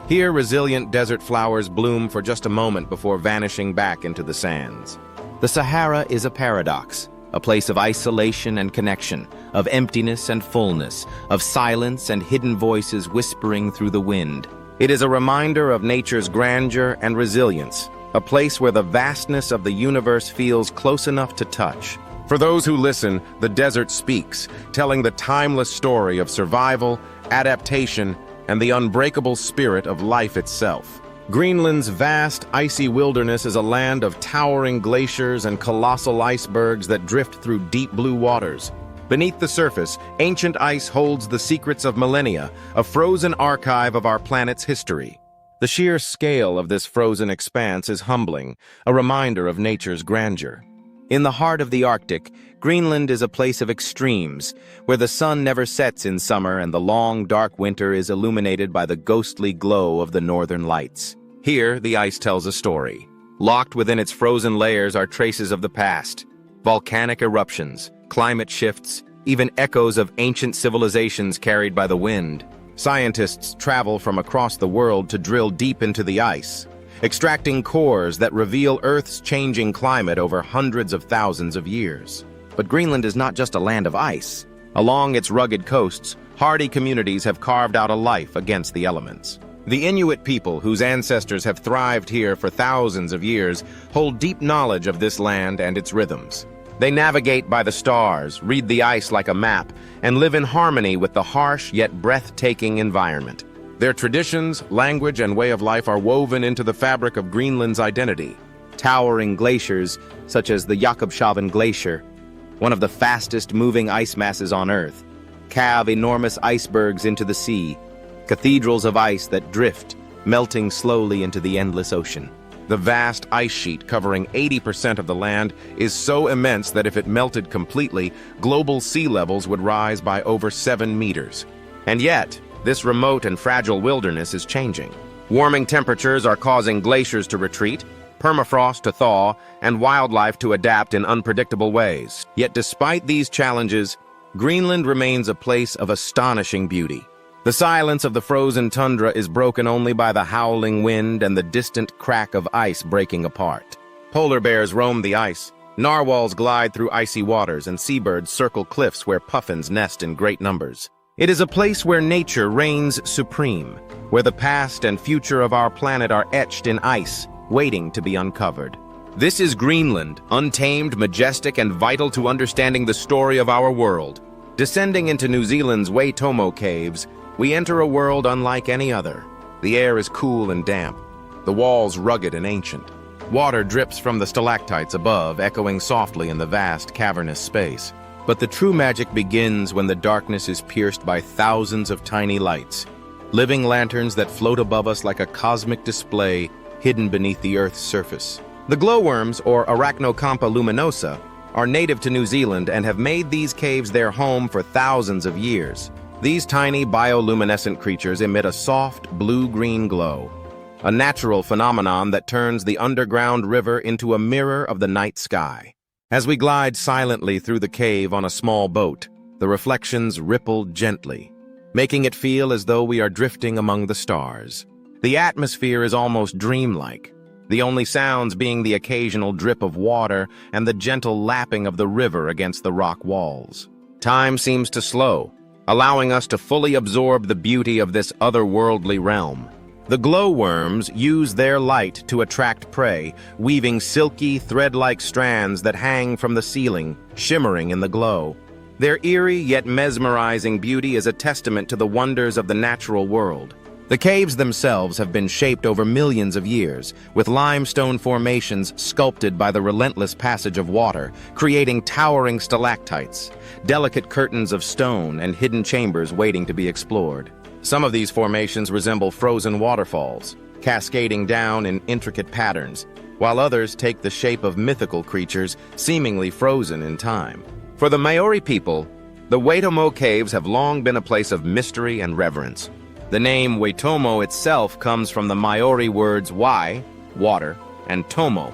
A: Here, resilient desert flowers bloom for just a moment before vanishing back into the sands. The Sahara is a paradox, a place of isolation and connection, of emptiness and fullness, of silence and hidden voices whispering through the wind. It is a reminder of nature's grandeur and resilience, a place where the vastness of the universe feels close enough to touch. For those who listen, the desert speaks, telling the timeless story of survival, adaptation, and the unbreakable spirit of life itself. Greenland's vast, icy wilderness is a land of towering glaciers and colossal icebergs that drift through deep blue waters. Beneath the surface, ancient ice holds the secrets of millennia, a frozen archive of our planet's history. The sheer scale of this frozen expanse is humbling, a reminder of nature's grandeur. In the heart of the Arctic, Greenland is a place of extremes, where the sun never sets in summer and the long, dark winter is illuminated by the ghostly glow of the northern lights. Here, the ice tells a story. Locked within its frozen layers are traces of the past, volcanic eruptions, climate shifts, even echoes of ancient civilizations carried by the wind. Scientists travel from across the world to drill deep into the ice, extracting cores that reveal Earth's changing climate over hundreds of thousands of years. But Greenland is not just a land of ice. Along its rugged coasts, hardy communities have carved out a life against the elements. The Inuit people, whose ancestors have thrived here for thousands of years, hold deep knowledge of this land and its rhythms. They navigate by the stars, read the ice like a map, and live in harmony with the harsh yet breathtaking environment. Their traditions, language, and way of life are woven into the fabric of Greenland's identity. Towering glaciers, such as the Jakobshavn Glacier, one of the fastest moving ice masses on Earth, calve enormous icebergs into the sea, cathedrals of ice that drift, melting slowly into the endless ocean. The vast ice sheet covering 80% of the land is so immense that if it melted completely, global sea levels would rise by over 7 meters. And yet, this remote and fragile wilderness is changing. Warming temperatures are causing glaciers to retreat, permafrost to thaw, and wildlife to adapt in unpredictable ways. Yet despite these challenges, Greenland remains a place of astonishing beauty. The silence of the frozen tundra is broken only by the howling wind and the distant crack of ice breaking apart. Polar bears roam the ice, narwhals glide through icy waters, and seabirds circle cliffs where puffins nest in great numbers. It is a place where nature reigns supreme, where the past and future of our planet are etched in ice, waiting to be uncovered. This is Greenland, untamed, majestic, and vital to understanding the story of our world. Descending into New Zealand's Waitomo caves, we enter a world unlike any other. The air is cool and damp, the walls rugged and ancient. Water drips from the stalactites above, echoing softly in the vast, cavernous space. But the true magic begins when the darkness is pierced by thousands of tiny lights, living lanterns that float above us like a cosmic display hidden beneath the Earth's surface. The glowworms, or Arachnocampa luminosa, are native to New Zealand and have made these caves their home for thousands of years. These tiny bioluminescent creatures emit a soft blue-green glow, a natural phenomenon that turns the underground river into a mirror of the night sky. As we glide silently through the cave on a small boat, the reflections ripple gently, making it feel as though we are drifting among the stars. The atmosphere is almost dreamlike, the only sounds being the occasional drip of water and the gentle lapping of the river against the rock walls. Time seems to slow, allowing us to fully absorb the beauty of this otherworldly realm. The glowworms use their light to attract prey, weaving silky, thread-like strands that hang from the ceiling, shimmering in the glow. Their eerie yet mesmerizing beauty is a testament to the wonders of the natural world. The caves themselves have been shaped over millions of years, with limestone formations sculpted by the relentless passage of water, creating towering stalactites, delicate curtains of stone, and hidden chambers waiting to be explored. Some of these formations resemble frozen waterfalls, cascading down in intricate patterns, while others take the shape of mythical creatures seemingly frozen in time. For the Maori people, the Waitomo Caves have long been a place of mystery and reverence. The name Waitomo itself comes from the Maori words wai, water, and tomo,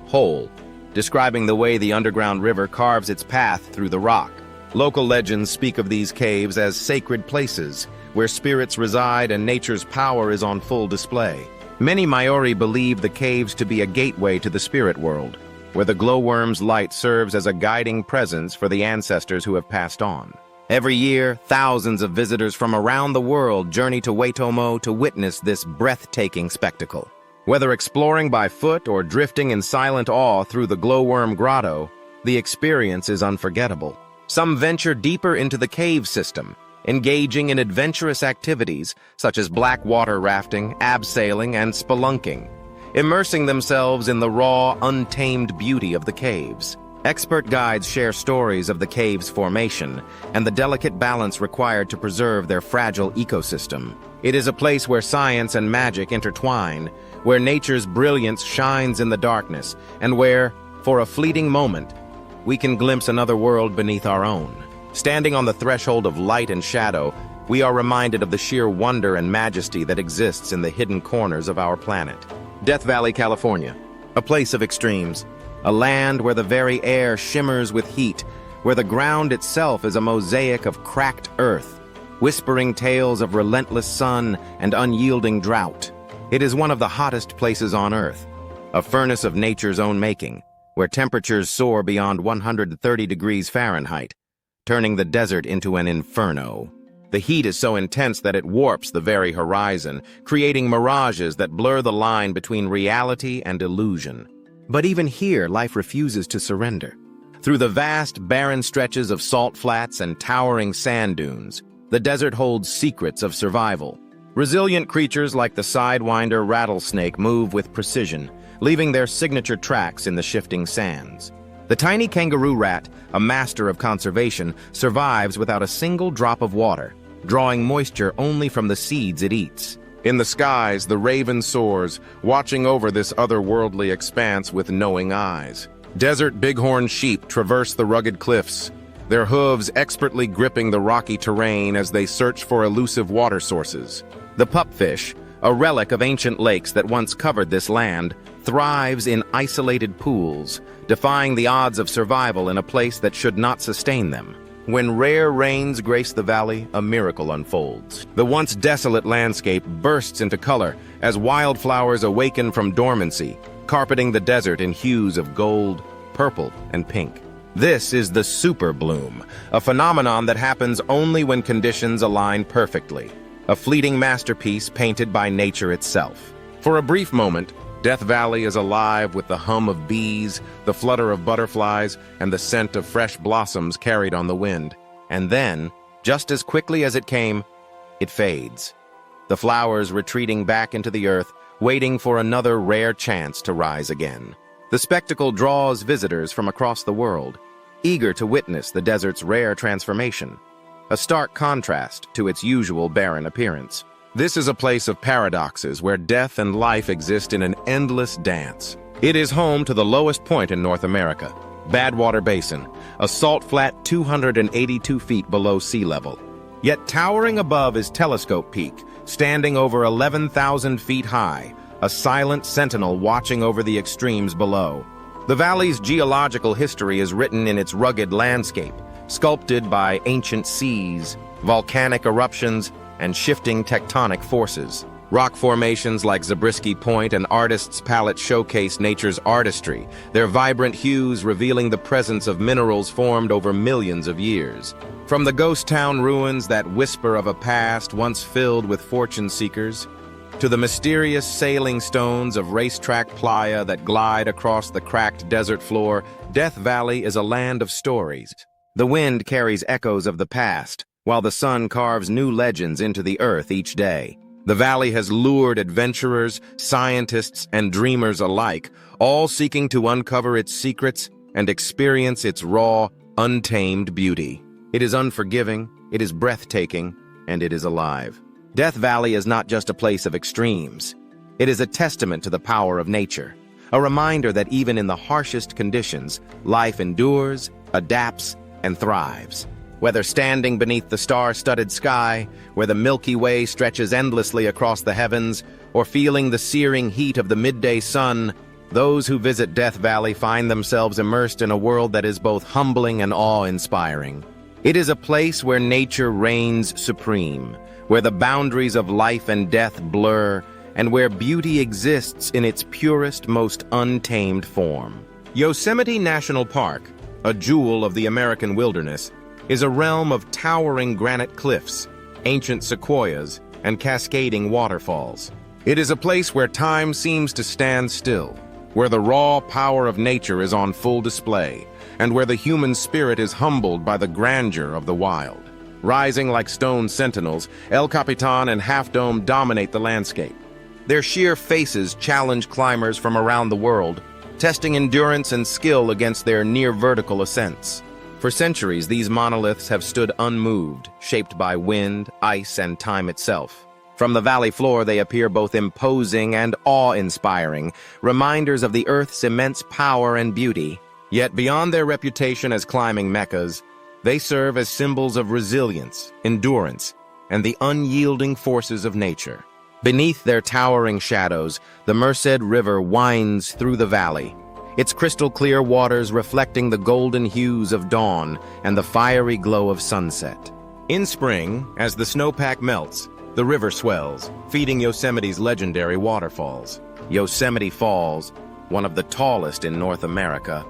A: hole, describing the way the underground river carves its path through the rock. Local legends speak of these caves as sacred places, where spirits reside and nature's power is on full display. Many Maori believe the caves to be a gateway to the spirit world, where the glowworm's light serves as a guiding presence for the ancestors who have passed on. Every year, thousands of visitors from around the world journey to Waitomo to witness this breathtaking spectacle. Whether exploring by foot or drifting in silent awe through the glowworm grotto, the experience is unforgettable. Some venture deeper into the cave system, engaging in adventurous activities such as black water rafting, abseiling, and spelunking, immersing themselves in the raw, untamed beauty of the caves. Expert guides share stories of the cave's formation and the delicate balance required to preserve their fragile ecosystem. It is a place where science and magic intertwine, where nature's brilliance shines in the darkness, and where, for a fleeting moment, we can glimpse another world beneath our own. Standing on the threshold of light and shadow, we are reminded of the sheer wonder and majesty that exists in the hidden corners of our planet. Death Valley, California, a place of extremes. A land where the very air shimmers with heat, where the ground itself is a mosaic of cracked earth, whispering tales of relentless sun and unyielding drought. It is one of the hottest places on Earth, a furnace of nature's own making, where temperatures soar beyond 130 degrees Fahrenheit, turning the desert into an inferno. The heat is so intense that it warps the very horizon, creating mirages that blur the line between reality and illusion. But even here, life refuses to surrender. Through the vast, barren stretches of salt flats and towering sand dunes, the desert holds secrets of survival. Resilient creatures like the sidewinder rattlesnake move with precision, leaving their signature tracks in the shifting sands. The tiny kangaroo rat, a master of conservation, survives without a single drop of water, drawing moisture only from the seeds it eats. In the skies, the raven soars, watching over this otherworldly expanse with knowing eyes. Desert bighorn sheep traverse the rugged cliffs, their hooves expertly gripping the rocky terrain as they search for elusive water sources. The pupfish, a relic of ancient lakes that once covered this land, thrives in isolated pools, defying the odds of survival in a place that should not sustain them. When rare rains grace the valley, a miracle unfolds. The once desolate landscape bursts into color as wildflowers awaken from dormancy, carpeting the desert in hues of gold, purple, and pink. This is the super bloom, a phenomenon that happens only when conditions align perfectly, a fleeting masterpiece painted by nature itself. For a brief moment, Death Valley is alive with the hum of bees, the flutter of butterflies, and the scent of fresh blossoms carried on the wind. And then, just as quickly as it came, it fades. The flowers retreating back into the earth, waiting for another rare chance to rise again. The spectacle draws visitors from across the world, eager to witness the desert's rare transformation, a stark contrast to its usual barren appearance. This is a place of paradoxes where death and life exist in an endless dance. It is home to the lowest point in North America, Badwater Basin, a salt flat 282 feet below sea level. Yet towering above is Telescope Peak, standing over 11,000 feet high, a silent sentinel watching over the extremes below. The valley's geological history is written in its rugged landscape, sculpted by ancient seas, volcanic eruptions, and shifting tectonic forces. Rock formations like Zabriskie Point and Artists' Palette showcase nature's artistry, their vibrant hues revealing the presence of minerals formed over millions of years. From the ghost town ruins that whisper of a past once filled with fortune seekers, to the mysterious sailing stones of racetrack playa that glide across the cracked desert floor, Death Valley is a land of stories. The wind carries echoes of the past, while the sun carves new legends into the earth each day. The valley has lured adventurers, scientists, and dreamers alike, all seeking to uncover its secrets and experience its raw, untamed beauty. It is unforgiving, it is breathtaking, and it is alive. Death Valley is not just a place of extremes. It is a testament to the power of nature, a reminder that even in the harshest conditions, life endures, adapts, and thrives. Whether standing beneath the star-studded sky, where the Milky Way stretches endlessly across the heavens, or feeling the searing heat of the midday sun, those who visit Death Valley find themselves immersed in a world that is both humbling and awe-inspiring. It is a place where nature reigns supreme, where the boundaries of life and death blur, and where beauty exists in its purest, most untamed form. Yosemite National Park, a jewel of the American wilderness, is a realm of towering granite cliffs, ancient sequoias, and cascading waterfalls. It is a place where time seems to stand still, where the raw power of nature is on full display, and where the human spirit is humbled by the grandeur of the wild. Rising like stone sentinels, El Capitan and Half Dome dominate the landscape. Their sheer faces challenge climbers from around the world, testing endurance and skill against their near-vertical ascents. For centuries, these monoliths have stood unmoved, shaped by wind, ice, and time itself. From the valley floor, they appear both imposing and awe-inspiring, reminders of the Earth's immense power and beauty. Yet beyond their reputation as climbing meccas, they serve as symbols of resilience, endurance, and the unyielding forces of nature. Beneath their towering shadows, the Merced River winds through the valley, its crystal-clear waters reflecting the golden hues of dawn and the fiery glow of sunset. In spring, as the snowpack melts, the river swells, feeding Yosemite's legendary waterfalls. Yosemite Falls, one of the tallest in North America,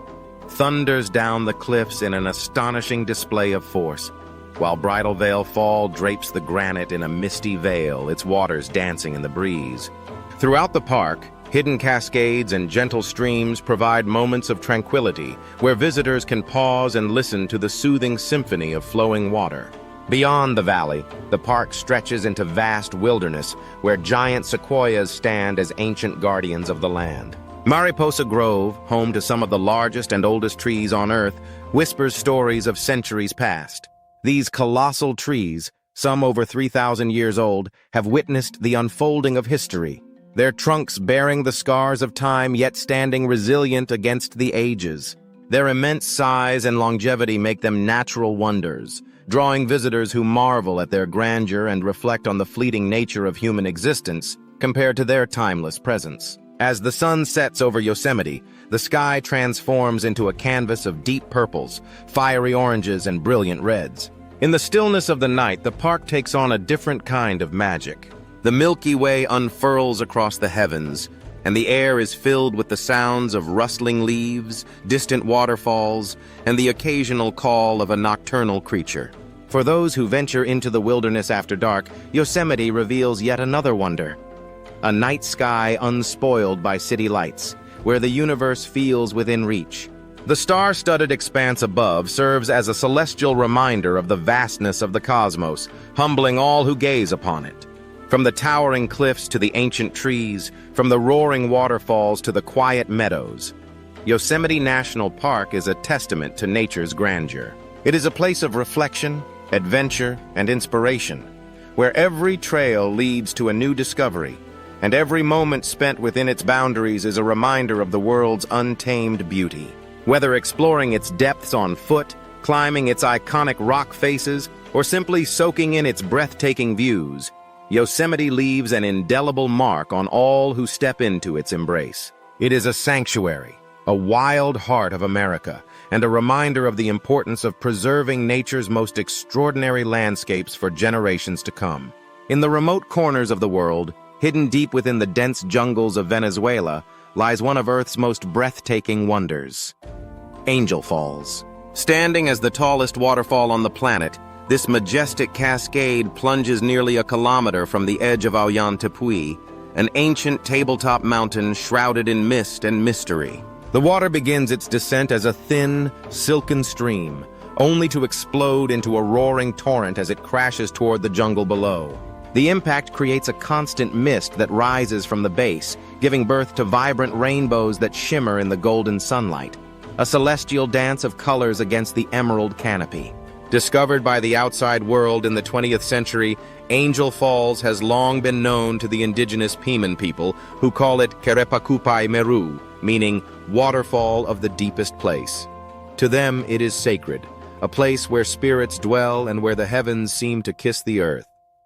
A: thunders down the cliffs in an astonishing display of force, while Bridal Veil Fall drapes the granite in a misty veil, its waters dancing in the breeze. Throughout the park, hidden cascades and gentle streams provide moments of tranquility where visitors can pause and listen to the soothing symphony of flowing water. Beyond the valley, the park stretches into vast wilderness where giant sequoias stand as ancient guardians of the land. Mariposa Grove, home to some of the largest and oldest trees on Earth, whispers stories of centuries past. These colossal trees, some over 3,000 years old, have witnessed the unfolding of history, their trunks bearing the scars of time yet standing resilient against the ages. Their immense size and longevity make them natural wonders, drawing visitors who marvel at their grandeur and reflect on the fleeting nature of human existence compared to their timeless presence. As the sun sets over Yosemite, the sky transforms into a canvas of deep purples, fiery oranges, and brilliant reds. In the stillness of the night, the park takes on a different kind of magic. The Milky Way unfurls across the heavens, and the air is filled with the sounds of rustling leaves, distant waterfalls, and the occasional call of a nocturnal creature. For those who venture into the wilderness after dark, Yosemite reveals yet another wonder. A night sky unspoiled by city lights, where the universe feels within reach. The star-studded expanse above serves as a celestial reminder of the vastness of the cosmos, humbling all who gaze upon it. From the towering cliffs to the ancient trees, from the roaring waterfalls to the quiet meadows, Yosemite National Park is a testament to nature's grandeur. It is a place of reflection, adventure, and inspiration, where every trail leads to a new discovery, and every moment spent within its boundaries is a reminder of the world's untamed beauty. Whether exploring its depths on foot, climbing its iconic rock faces, or simply soaking in its breathtaking views, Yosemite leaves an indelible mark on all who step into its embrace. It is a sanctuary, a wild heart of America, and a reminder of the importance of preserving nature's most extraordinary landscapes for generations to come. In the remote corners of the world, hidden deep within the dense jungles of Venezuela, lies one of Earth's most breathtaking wonders: Angel Falls. Standing as the tallest waterfall on the planet, this majestic cascade plunges nearly a kilometer from the edge of Ollantaytambo, an ancient tabletop mountain shrouded in mist and mystery. The water begins its descent as a thin, silken stream, only to explode into a roaring torrent as it crashes toward the jungle below. The impact creates a constant mist that rises from the base, giving birth to vibrant rainbows that shimmer in the golden sunlight, a celestial dance of colors against the emerald canopy. Discovered by the outside world in the 20th century, Angel Falls has long been known to the indigenous Piman people, who call it Kerepakupai Meru, meaning waterfall of the deepest place. To them, it is sacred, a place where spirits dwell and where the heavens seem to kiss the earth.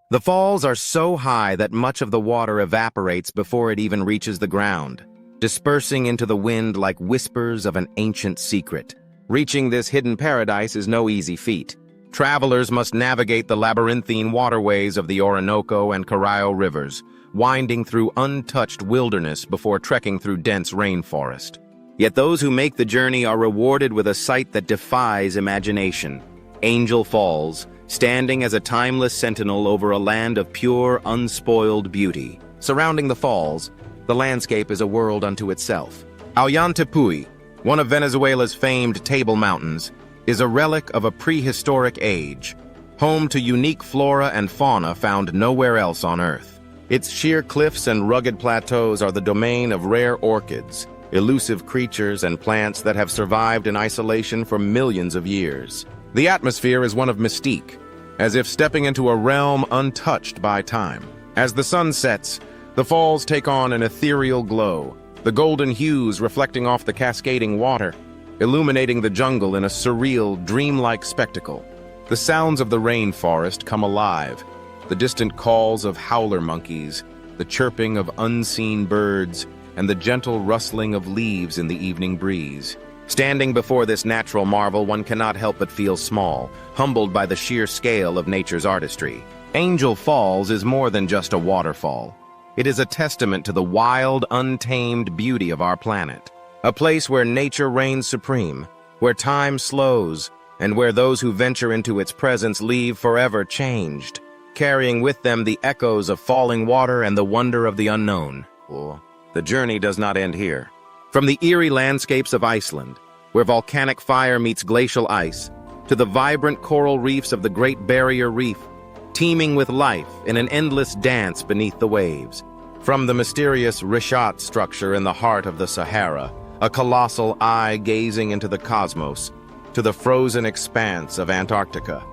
A: The falls are so high that much of the water evaporates before it even reaches the ground, dispersing into the wind like whispers of an ancient secret. Reaching this hidden paradise is no easy feat. Travelers must navigate the labyrinthine waterways of the Orinoco and Carrillo rivers, winding through untouched wilderness before trekking through dense rainforest. Yet those who make the journey are rewarded with a sight that defies imagination: Angel Falls, standing as a timeless sentinel over a land of pure, unspoiled beauty. Surrounding the falls, the landscape is a world unto itself. Ollantaytambo, one of Venezuela's famed Table Mountains, is a relic of a prehistoric age, home to unique flora and fauna found nowhere else on Earth. Its sheer cliffs and rugged plateaus are the domain of rare orchids, elusive creatures and plants that have survived in isolation for millions of years. The atmosphere is one of mystique, as if stepping into a realm untouched by time. As the sun sets, the falls take on an ethereal glow, the golden hues reflecting off the cascading water, illuminating the jungle in a surreal, dreamlike spectacle. The sounds of the rainforest come alive, the distant calls of howler monkeys, the chirping of unseen birds, and the gentle rustling of leaves in the evening breeze. Standing before this natural marvel, one cannot help but feel small, humbled by the sheer scale of nature's artistry. Angel Falls is more than just a waterfall. It is a testament to the wild, untamed beauty of our planet. A place where nature reigns supreme, where time slows, and where those who venture into its presence leave forever changed, carrying with them the echoes of falling water and the wonder of the unknown. The journey does not end here. From the eerie landscapes of Iceland, where volcanic fire meets glacial ice, to the vibrant coral reefs of the Great Barrier Reef, teeming with life in an endless dance beneath the waves. From the mysterious Richat structure in the heart of the Sahara, a colossal eye gazing into the cosmos, to the frozen expanse of Antarctica,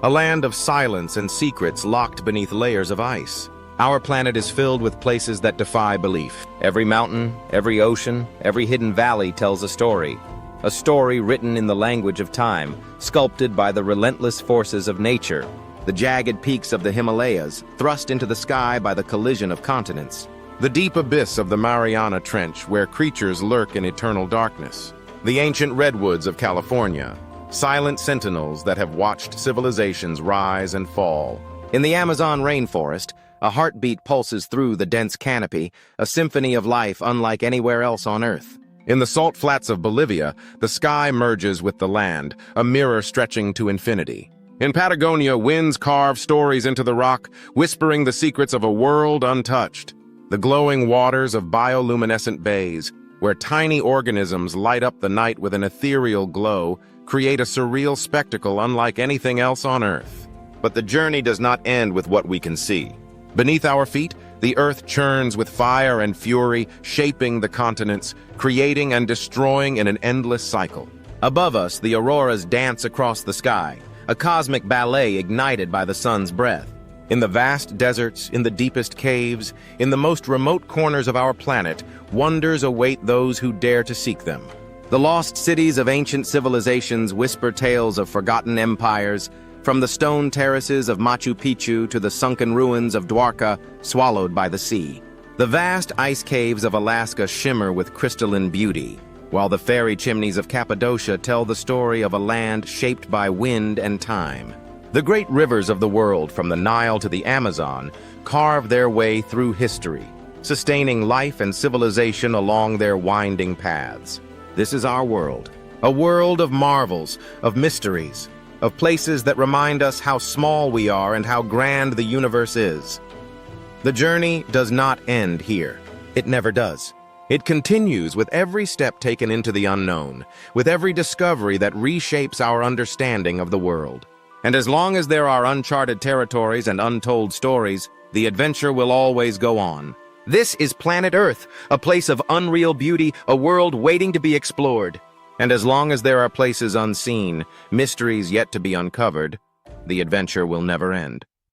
A: a land of silence and secrets locked beneath layers of ice. Our planet is filled with places that defy belief. Every mountain, every ocean, every hidden valley tells a story written in the language of time, sculpted by the relentless forces of nature. The jagged peaks of the Himalayas, thrust into the sky by the collision of continents. The deep abyss of the Mariana Trench, where creatures lurk in eternal darkness. The ancient redwoods of California, silent sentinels that have watched civilizations rise and fall. In the Amazon rainforest, a heartbeat pulses through the dense canopy, a symphony of life unlike anywhere else on Earth. In the salt flats of Bolivia, the sky merges with the land, a mirror stretching to infinity. In Patagonia, winds carve stories into the rock, whispering the secrets of a world untouched. The glowing waters of bioluminescent bays, where tiny organisms light up the night with an ethereal glow, create a surreal spectacle unlike anything else on Earth. But the journey does not end with what we can see. Beneath our feet, the earth churns with fire and fury, shaping the continents, creating and destroying in an endless cycle. Above us, the auroras dance across the sky, a cosmic ballet ignited by the sun's breath. In the vast deserts, in the deepest caves, in the most remote corners of our planet, wonders await those who dare to seek them. The lost cities of ancient civilizations whisper tales of forgotten empires, from the stone terraces of Machu Picchu to the sunken ruins of Dwarka, swallowed by the sea. The vast ice caves of Alaska shimmer with crystalline beauty, while the fairy chimneys of Cappadocia tell the story of a land shaped by wind and time. The great rivers of the world, from the Nile to the Amazon, carve their way through history, sustaining life and civilization along their winding paths. This is our world, a world of marvels, of mysteries, of places that remind us how small we are and how grand the universe is. The journey does not end here. It never does. It continues with every step taken into the unknown, with every discovery that reshapes our understanding of the world. And as long as there are uncharted territories and untold stories, the adventure will always go on. This is planet Earth, a place of unreal beauty, a world waiting to be explored. And as long as there are places unseen, mysteries yet to be uncovered, the adventure will never end.